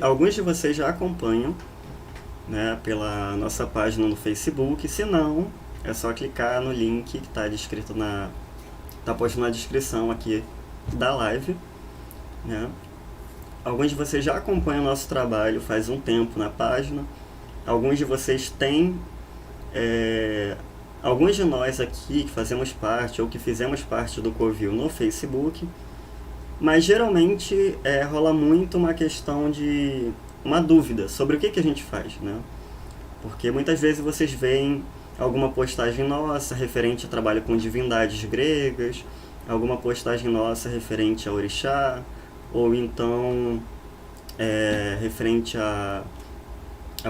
Alguns de vocês já acompanham, né, pela nossa página no Facebook. Se não, é só clicar no link que está descrito tá posto na descrição aqui da live, né? Alguns de vocês já acompanham o nosso trabalho faz um tempo na página. Alguns de vocês têm alguns de nós aqui que fazemos parte ou que fizemos parte do Covil no Facebook, mas geralmente rola muito uma questão de uma dúvida sobre o que a gente faz, né? Porque muitas vezes vocês veem alguma postagem nossa referente a trabalho com divindades gregas, alguma postagem nossa referente a orixá, ou então referente a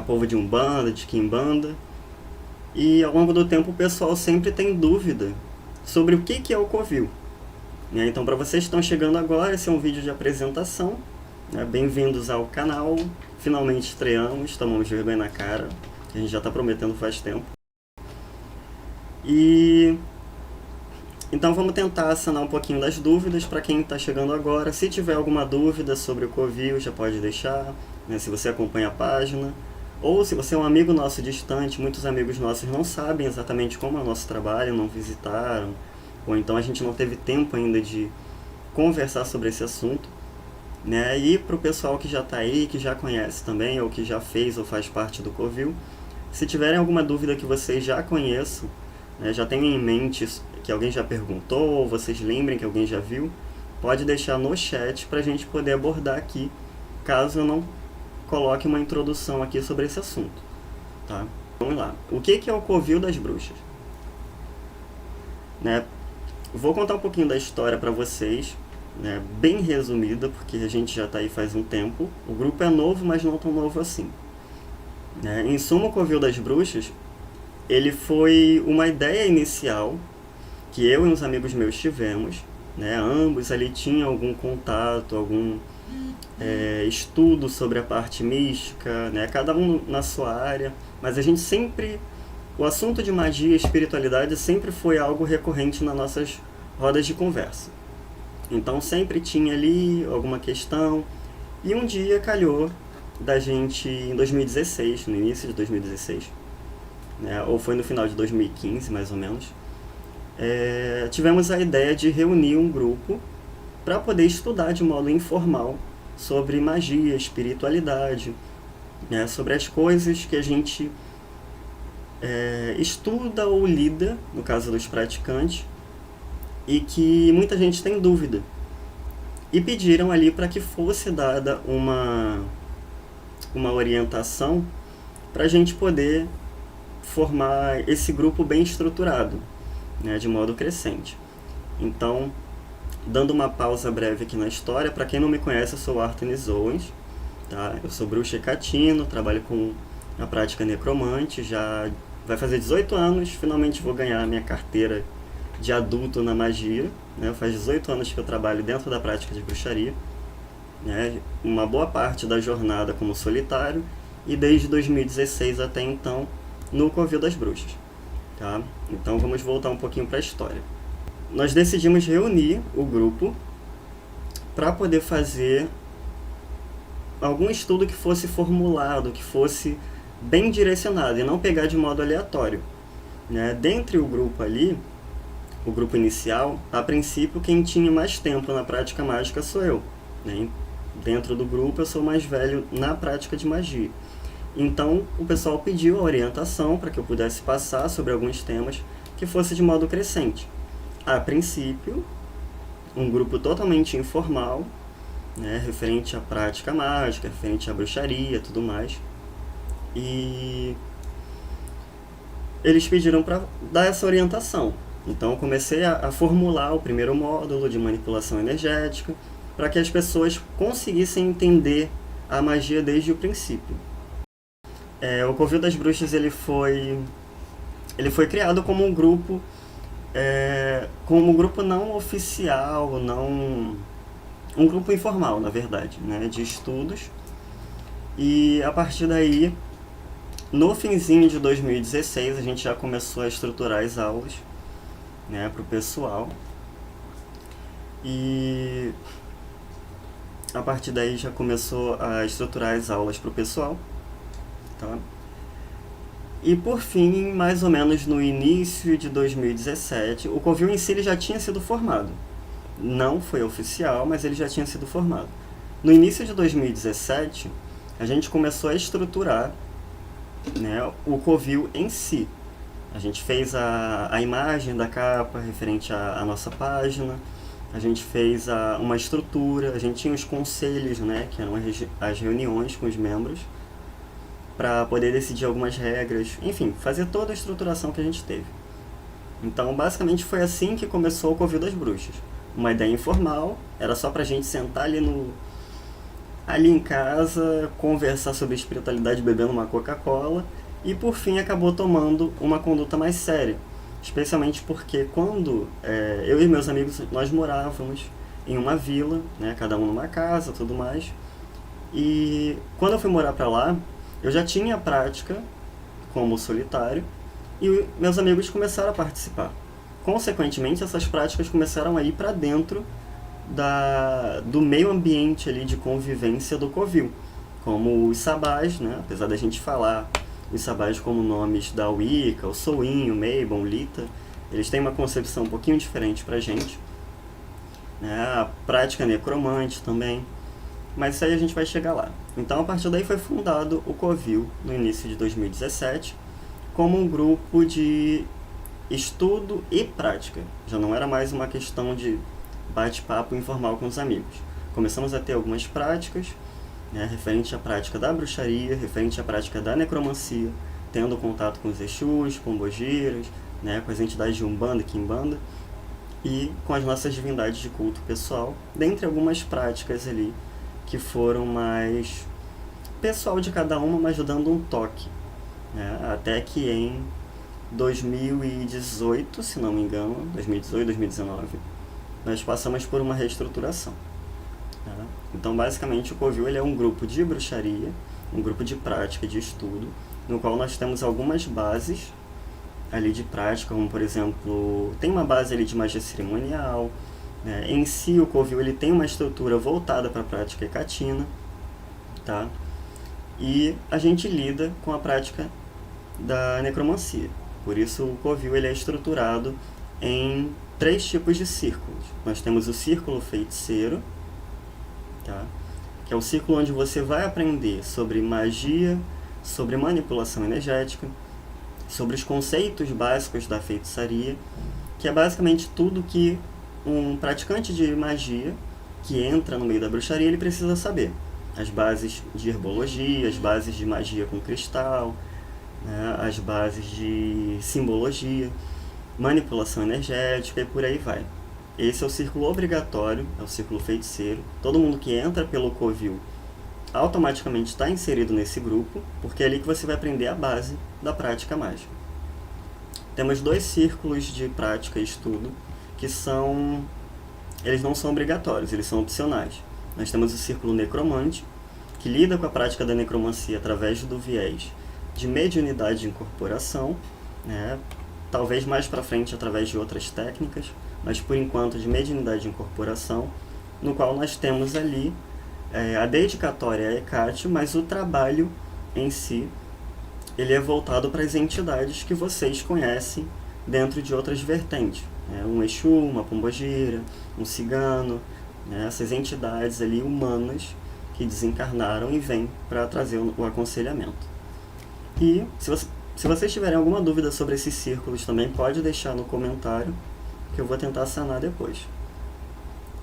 povo de Umbanda, de Quimbanda. E ao longo do tempo o pessoal sempre tem dúvida sobre o que é o Covil. Então, para vocês que estão chegando agora, esse é um vídeo de apresentação. Bem-vindos ao canal. Finalmente estreamos, tomamos vergonha na cara, que a gente já está prometendo faz tempo. E então vamos tentar sanar um pouquinho das dúvidas para quem está chegando agora. Se tiver alguma dúvida sobre o Covil, já pode deixar, né, se você acompanha a página. Ou se você é um amigo nosso distante, muitos amigos nossos não sabem exatamente como é o nosso trabalho, não visitaram, ou então a gente não teve tempo ainda de conversar sobre esse assunto, né? E para o pessoal que já está aí, que já conhece também, ou que já fez ou faz parte do Covil, se tiverem alguma dúvida que vocês já conheçam, né, já tenham em mente que alguém já perguntou, ou vocês lembrem que alguém já viu, pode deixar no chat para a gente poder abordar aqui, caso eu não coloque uma introdução aqui sobre esse assunto, tá? Vamos lá. O que é o Covil das Bruxas? Né? Vou contar um pouquinho da história para vocês, né? Bem resumida, porque a gente já está aí faz um tempo. O grupo é novo, mas não tão novo assim. Né? Em suma, o Covil das Bruxas, ele foi uma ideia inicial que eu e uns amigos meus tivemos, né? Ambos ali tinham algum contato, algum estudo sobre a parte mística, né? Cada um na sua área, mas a gente sempre, o assunto de magia e espiritualidade sempre foi algo recorrente nas nossas rodas de conversa. Então sempre tinha ali alguma questão, e um dia calhou da gente, em 2016, no início de 2016, né? Ou foi no final de 2015 mais ou menos, tivemos a ideia de reunir um grupo para poder estudar de modo informal sobre magia, espiritualidade, né, sobre as coisas que a gente estuda ou lida, no caso dos praticantes, e que muita gente tem dúvida. E pediram ali para que fosse dada uma orientação para a gente poder formar esse grupo bem estruturado, né, de modo crescente. Então, dando uma pausa breve aqui na história, para quem não me conhece, eu sou Artenis Owens, tá? Eu sou bruxo hecatino, trabalho com a prática necromante, já vai fazer 18 anos, finalmente vou ganhar a minha carteira de adulto na magia, né? Faz 18 anos que eu trabalho dentro da prática de bruxaria, né? Uma boa parte da jornada como solitário, e desde 2016 até então no Covil das Bruxas, tá? Então vamos voltar um pouquinho para a história. Nós decidimos reunir o grupo para poder fazer algum estudo que fosse formulado, que fosse bem direcionado e não pegar de modo aleatório, né? Dentre o grupo ali, o grupo inicial, a princípio quem tinha mais tempo na prática mágica sou eu, né? Dentro do grupo eu sou mais velho na prática de magia. Então o pessoal pediu a orientação para que eu pudesse passar sobre alguns temas que fosse de modo crescente. A princípio, um grupo totalmente informal, né, referente à prática mágica, referente à bruxaria e tudo mais. E eles pediram para dar essa orientação. Então eu comecei a formular o primeiro módulo de manipulação energética para que as pessoas conseguissem entender a magia desde o princípio. O Covil das Bruxas ele foi criado como um grupo não oficial, um grupo informal, na verdade, né, de estudos. E a partir daí, no finzinho de 2016, a gente já começou a estruturar as aulas, né, para o pessoal. E a partir daí já começou a estruturar as aulas para o pessoal, tá? E por fim, mais ou menos no início de 2017, o Covil em si ele já tinha sido formado. Não foi oficial, mas ele já tinha sido formado. No início de 2017, a gente começou a estruturar, né, o Covil em si. A gente fez a imagem da capa referente à nossa página, a gente fez uma estrutura, a gente tinha os conselhos, né, que eram as reuniões com os membros, para poder decidir algumas regras, enfim, fazer toda a estruturação que a gente teve. Então, basicamente foi assim que começou o Covil das Bruxas. Uma ideia informal, era só pra gente sentar ali em casa, conversar sobre espiritualidade bebendo uma Coca-Cola, e por fim acabou tomando uma conduta mais séria. Especialmente porque quando eu e meus amigos, nós morávamos em uma vila, né, cada um numa casa, tudo mais, e quando eu fui morar pra lá, eu já tinha prática como solitário e meus amigos começaram a participar. Consequentemente, essas práticas começaram a ir para dentro do meio ambiente ali de convivência do Covil, como os sabás, né? Apesar da gente falar os sabás como nomes da Wicca, o Soin, o Mabon, o Lita, eles têm uma concepção um pouquinho diferente pra gente, né? A prática necromante também, mas isso aí a gente vai chegar lá. Então, a partir daí foi fundado o Covil no início de 2017 como um grupo de estudo e prática. Já não era mais uma questão de bate-papo informal com os amigos. Começamos a ter algumas práticas, né, referente à prática da bruxaria, referente à prática da necromancia, tendo contato com os Exus, pombogiras, né, com as entidades de Umbanda e Quimbanda, e com as nossas divindades de culto pessoal, dentre algumas práticas ali que foram mais pessoal de cada uma, mas dando um toque, né? Até que em 2018, se não me engano, 2018, 2019, nós passamos por uma reestruturação. Tá? Então, basicamente, o Covil ele é um grupo de bruxaria, um grupo de prática, de estudo, no qual nós temos algumas bases ali de prática, como, por exemplo, tem uma base ali de magia cerimonial, né? Em si, o Covil ele tem uma estrutura voltada para a prática hecatina, tá? E a gente lida com a prática da necromancia. Por isso, o Covil ele é estruturado em 3 tipos de círculos. Nós temos o círculo feiticeiro, tá? Que é o círculo onde você vai aprender sobre magia, sobre manipulação energética, sobre os conceitos básicos da feitiçaria, que é basicamente tudo que um praticante de magia que entra no meio da bruxaria ele precisa saber. As bases de herbologia, as bases de magia com cristal, né, as bases de simbologia, manipulação energética e por aí vai. Esse é o círculo obrigatório, é o círculo feiticeiro. Todo mundo que entra pelo Covil automaticamente está inserido nesse grupo, porque é ali que você vai aprender a base da prática mágica. Temos 2 círculos de prática e estudo que eles não são obrigatórios, eles são opcionais. Nós temos o círculo necromante, que lida com a prática da necromancia através do viés de mediunidade de incorporação, né? Talvez mais para frente através de outras técnicas, mas por enquanto de mediunidade de incorporação, no qual nós temos ali a dedicatória a Hecate, mas o trabalho em si ele é voltado para as entidades que vocês conhecem dentro de outras vertentes, né? Um Exu, uma pombogira, um cigano, né? Essas entidades ali humanas que desencarnaram e vêm para trazer o aconselhamento. E se vocês tiverem alguma dúvida sobre esses círculos também, pode deixar no comentário que eu vou tentar sanar depois.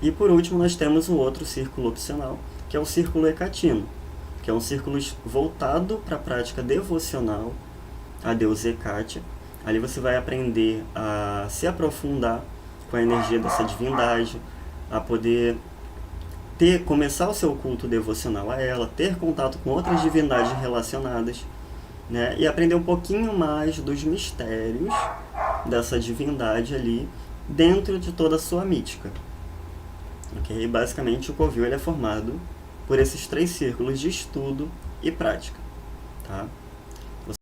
E por último nós temos o outro círculo opcional, que é o círculo hecatino, que é um círculo voltado para a prática devocional a deusa Hecate. Ali você vai aprender a se aprofundar com a energia dessa divindade, a poder começar o seu culto devocional a ela, ter contato com outras divindades relacionadas, né? E aprender um pouquinho mais dos mistérios dessa divindade ali dentro de toda a sua mítica. Okay? Basicamente, o Covil ele é formado por esses 3 círculos de estudo e prática. Tá? Vou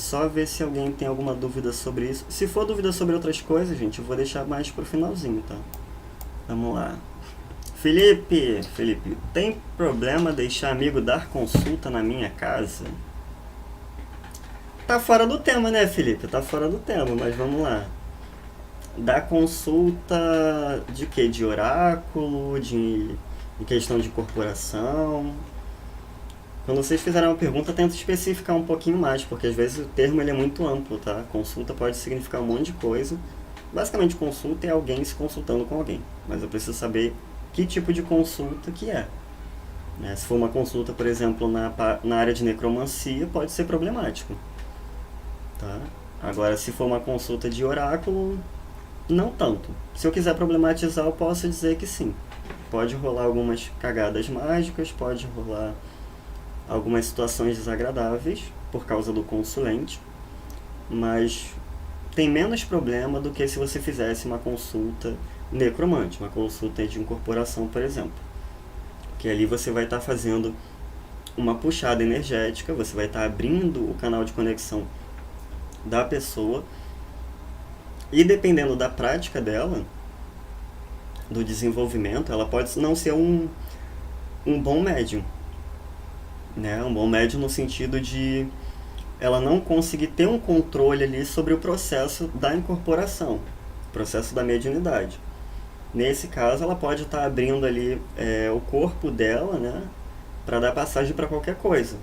só ver se alguém tem alguma dúvida sobre isso. Se for dúvida sobre outras coisas, gente, eu vou deixar mais pro finalzinho, tá? Vamos lá. Felipe, tem problema deixar amigo dar consulta na minha casa? Tá fora do tema, né, Felipe? Tá fora do tema, mas vamos lá. Dar consulta de quê? De oráculo, de questão de corporação? Quando vocês fizerem uma pergunta, tenta especificar um pouquinho mais, porque às vezes o termo ele é muito amplo, tá? Consulta pode significar um monte de coisa. Basicamente, consulta é alguém se consultando com alguém, mas eu preciso saber que tipo de consulta que é. Né? Se for uma consulta, por exemplo, na área de necromancia, pode ser problemático. Tá? Agora, se for uma consulta de oráculo, não tanto. Se eu quiser problematizar, eu posso dizer que sim. Pode rolar algumas cagadas mágicas, pode rolar algumas situações desagradáveis por causa do consulente, mas tem menos problema do que se você fizesse uma consulta necromante, uma consulta de incorporação, por exemplo. Que ali você vai estar fazendo uma puxada energética, você vai estar abrindo o canal de conexão da pessoa e dependendo da prática dela, do desenvolvimento, ela pode não ser um bom médium, né? Um bom médium no sentido de ela não conseguir ter um controle ali sobre o processo da incorporação, o processo da mediunidade. Nesse caso, ela pode estar abrindo ali o corpo dela, né, para dar passagem para qualquer coisa.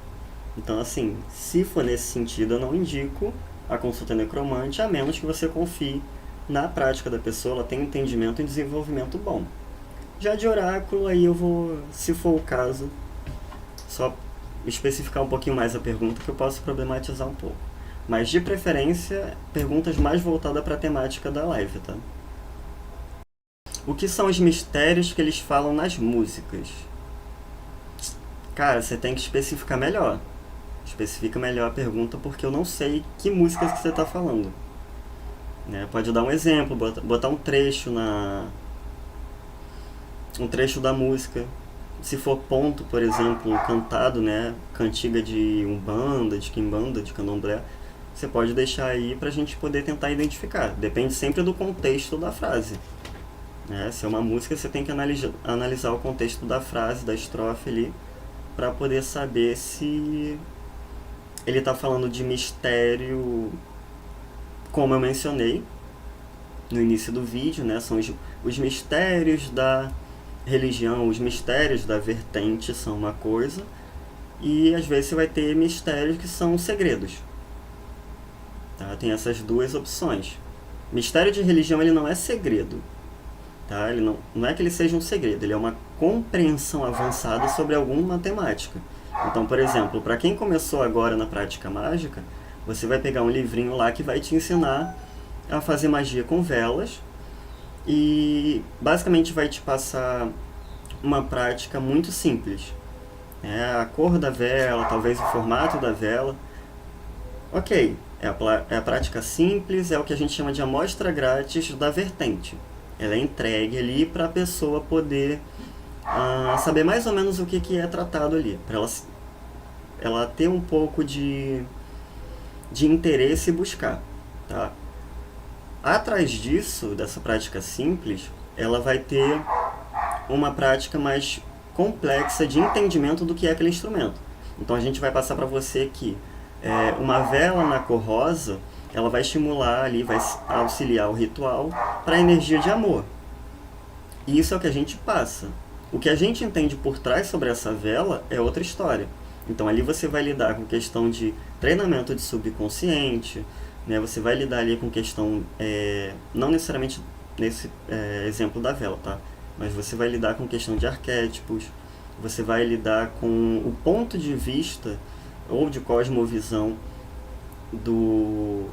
Então, assim, se for nesse sentido, eu não indico a consulta necromante, a menos que você confie na prática da pessoa, ela tem entendimento e desenvolvimento bom. Já de oráculo, aí eu vou, se for o caso, só especificar um pouquinho mais a pergunta que eu posso problematizar um pouco. Mas de preferência, perguntas mais voltadas para a temática da live, tá? O que são os mistérios que eles falam nas músicas? Cara, você tem que especificar melhor. Especifica melhor a pergunta porque eu não sei que músicas que você está falando. Né? Pode dar um exemplo, botar um trecho um trecho da música. Se for ponto, por exemplo, cantado, né, cantiga de umbanda, de quimbanda, de candomblé, você pode deixar aí pra gente poder tentar identificar. Depende sempre do contexto da frase. Né? Se é uma música, você tem que analisar o contexto da frase, da estrofe ali, para poder saber se ele está falando de mistério, como eu mencionei no início do vídeo, né? São os mistérios da religião, os mistérios da vertente são uma coisa, e às vezes você vai ter mistérios que são segredos. Tá? Tem essas duas opções. Mistério de religião ele não é segredo. Tá? Ele não é que ele seja um segredo, ele é uma compreensão avançada sobre alguma temática. Então, por exemplo, para quem começou agora na prática mágica, você vai pegar um livrinho lá que vai te ensinar a fazer magia com velas e basicamente vai te passar uma prática muito simples. A cor da vela, talvez o formato da vela. Ok, é a prática simples, é o que a gente chama de amostra grátis da vertente. Ela é entregue ali para a pessoa poder saber mais ou menos o que é tratado ali, para ela ter um pouco de interesse e buscar. Tá? Atrás disso, dessa prática simples, ela vai ter uma prática mais complexa de entendimento do que é aquele instrumento. Então a gente vai passar para você que uma vela na cor rosa, ela vai estimular ali, vai auxiliar o ritual para a energia de amor. E isso é o que a gente passa. O que a gente entende por trás sobre essa vela é outra história. Então ali você vai lidar com questão de treinamento de subconsciente, né? Você vai lidar ali com questão, não necessariamente nesse exemplo da vela, tá? Mas você vai lidar com questão de arquétipos, você vai lidar com o ponto de vista ou de cosmovisão do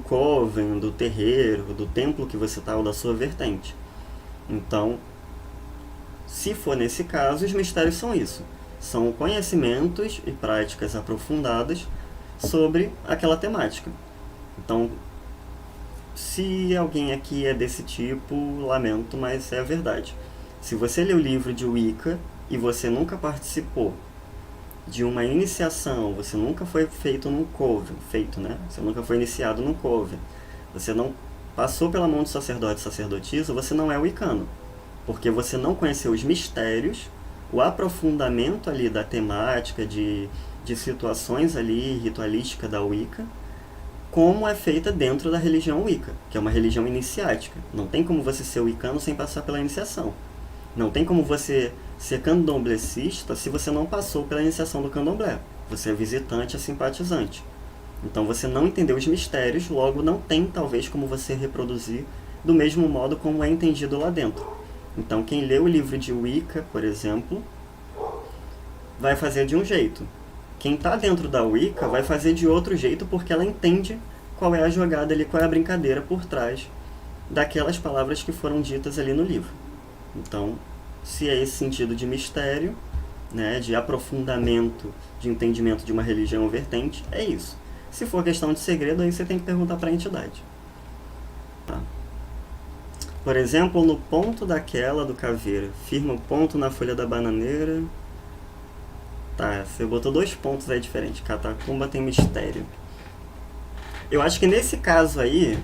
coven, do terreiro, do templo que você está ou da sua vertente. Então, se for nesse caso, os mistérios são isso. São conhecimentos e práticas aprofundadas sobre aquela temática. Então, se alguém aqui é desse tipo, lamento, mas é a verdade. Se você lê o livro de Wicca e você nunca participou de uma iniciação, você nunca foi feito num coven, Você nunca foi iniciado num coven, você não passou pela mão de sacerdote e sacerdotisa, você não é wiccano. porque você não conheceu os mistérios, o aprofundamento ali da temática, de situações ali ritualística da Wicca, como é feita dentro da religião Wicca, que é uma religião iniciática. Não tem como você ser wiccano sem passar pela iniciação. Não tem como você ser candomblessista se você não passou pela iniciação do candomblé. Você é visitante, é simpatizante. Então você não entendeu os mistérios, logo não tem talvez como você reproduzir do mesmo modo como é entendido lá dentro. Então quem lê o livro de Wicca, por exemplo, vai fazer de um jeito. Quem está dentro da Wicca vai fazer de outro jeito porque ela entende qual é a jogada ali, qual é a brincadeira por trás daquelas palavras que foram ditas ali no livro. Então, se é esse sentido de mistério, né, de aprofundamento, de entendimento de uma religião ou vertente, é isso. Se for questão de segredo, aí você tem que perguntar para a entidade. Tá. Por exemplo, no ponto daquela do caveira, firma o ponto na folha da bananeira. Tá, você botou 2 pontos aí diferentes. Catacumba tem mistério. Eu acho que nesse caso aí,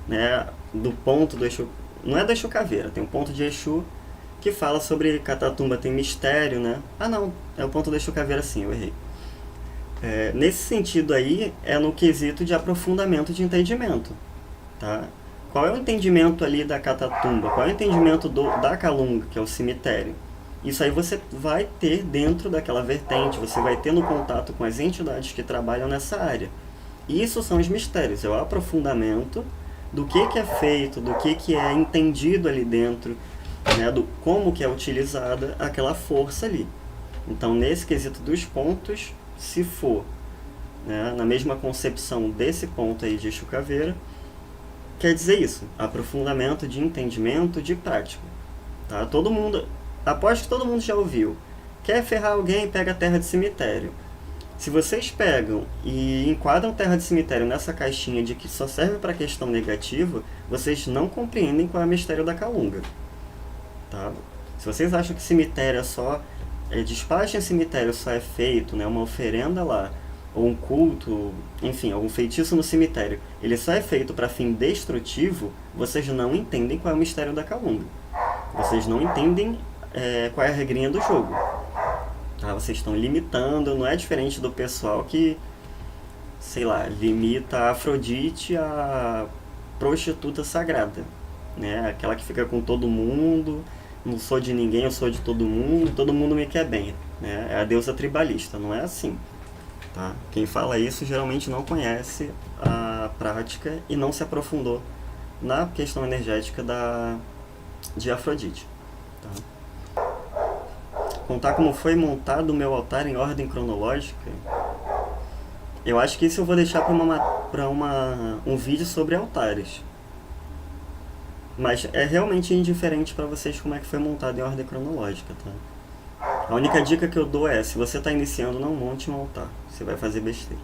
né, do ponto do Exu, não é do Exu Caveira, tem um ponto de Exu que fala sobre Catatumba tem mistério, né? Ah não, é o ponto do Exu Caveira sim, eu errei. Nesse sentido aí, é no quesito de aprofundamento de entendimento, tá? Qual é o entendimento ali da Catatumba? Qual é o entendimento da Calunga, que é o cemitério? Isso aí você vai ter dentro daquela vertente, você vai ter no contato com as entidades que trabalham nessa área. Isso são os mistérios, é o aprofundamento do que é feito, do que é entendido ali dentro, né, do como que é utilizada aquela força ali. Então, nesse quesito dos pontos, se for, né, na mesma concepção desse ponto aí de Exu Caveira, quer dizer isso, aprofundamento de entendimento, de prática. Tá? Todo mundo, aposto que todo mundo já ouviu. Quer ferrar alguém, pega a terra de cemitério. Se vocês pegam e enquadram terra de cemitério nessa caixinha de que só serve para questão negativa, vocês não compreendem qual é o mistério da Calunga. Tá? Se vocês acham que cemitério é só... despacho em cemitério só é feito, né, uma oferenda lá, ou um culto, enfim, algum feitiço no cemitério, ele só é feito para fim destrutivo, vocês não entendem qual é o mistério da Calunga. Vocês não entendem qual é a regrinha do jogo. Tá? Vocês estão limitando, não é diferente do pessoal que, sei lá, limita a Afrodite a prostituta sagrada, né? Aquela que fica com todo mundo, não sou de ninguém, eu sou de todo mundo me quer bem, né? É a deusa tribalista, não é assim. Tá? Quem fala isso geralmente não conhece a prática e não se aprofundou na questão energética de Afrodite. Tá? Contar como foi montado o meu altar em ordem cronológica, eu acho que isso eu vou deixar para um vídeo sobre altares. Mas é realmente indiferente para vocês como é que foi montado em ordem cronológica, tá? A única dica que eu dou é, se você está iniciando, não monte um altar. Você vai fazer besteira.